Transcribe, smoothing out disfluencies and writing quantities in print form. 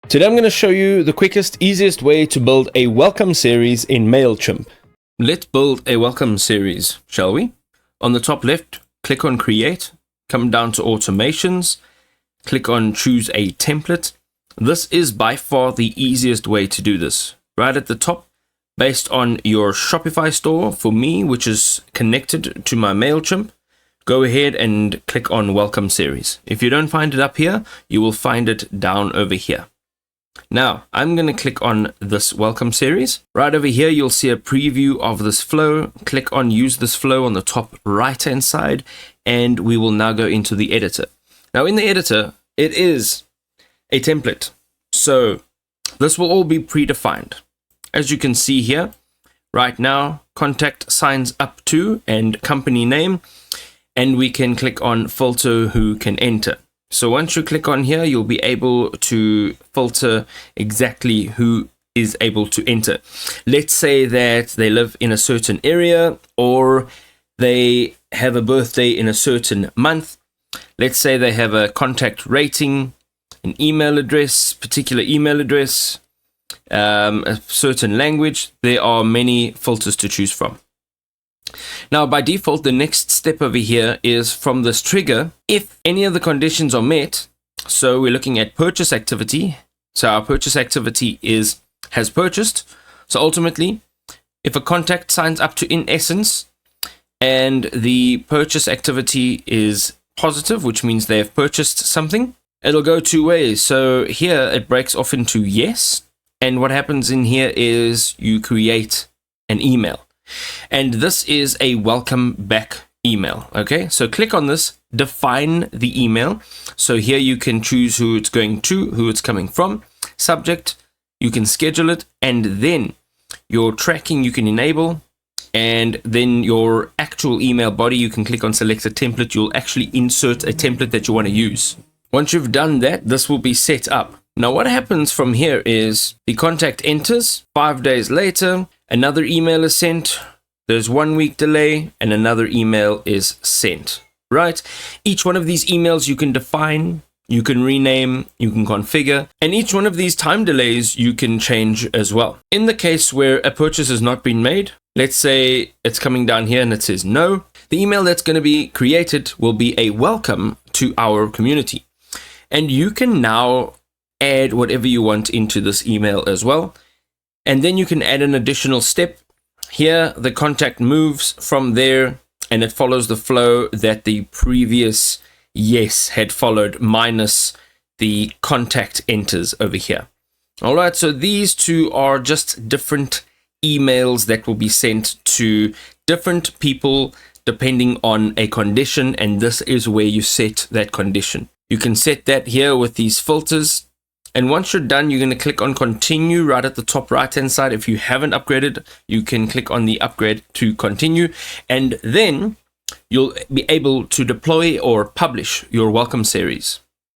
Today I'm going to show you the quickest, easiest way to build a welcome series in Mailchimp. Let's build a welcome series, shall we? On the top left, click on Create, come down to Automations, click on Choose a Template. This is by far the easiest way to do this. Right at the top, based on your Shopify store, for me, which is connected to my Mailchimp, go ahead and click on Welcome Series. If you don't find it up here, you will find it down over here. Now, I'm going to click on this welcome series. Right over here, you'll see a preview of this flow. Click on Use this flow on the top right-hand side, and we will now go into the editor. Now, in the editor, it is a template. So this will all be predefined. As you can see here, right now, contact signs up to and company name, and we can click on filter who can enter. So once you click on here, you'll be able to filter exactly who is able to enter. Let's say that they live in a certain area or they have a birthday in a certain month. Let's say they have a contact rating, an email address, particular email address, a certain language. There are many filters to choose from. Now, by default, the next step over here is from this trigger, if any of the conditions are met. So we're looking at purchase activity. So our purchase activity has purchased. So ultimately, if a contact signs up to in essence and the purchase activity is positive, which means they have purchased something, it'll go two ways. So here it breaks off into yes. And what happens in here is you create an email. And this is a welcome back email. Okay, so click on this, define the email. So here you can choose who it's going to, who it's coming from, subject, you can schedule it, and then your tracking you can enable, and then your actual email body, you can click on select a template. You'll actually insert a template that you want to use. Once you've done that, this will be set up. Now what happens from here is the contact enters, 5 days later, another email is sent, there's 1 week delay, and another email is sent, right? Each one of these emails you can define, you can rename, you can configure, and each one of these time delays you can change as well. In the case where a purchase has not been made, let's say it's coming down here and it says no, the email that's going to be created will be a welcome to our community. And you can now add whatever you want into this email as well. And then you can add an additional step. Here, the contact moves from there and it follows the flow that the previous yes had followed, minus the contact enters over here. All right, so these two are just different emails that will be sent to different people depending on a condition. And this is where you set that condition. You can set that here with these filters. And once you're done, you're going to click on continue right at the top right hand side. If you haven't upgraded, you can click on the upgrade to continue, and then you'll be able to deploy or publish your welcome series.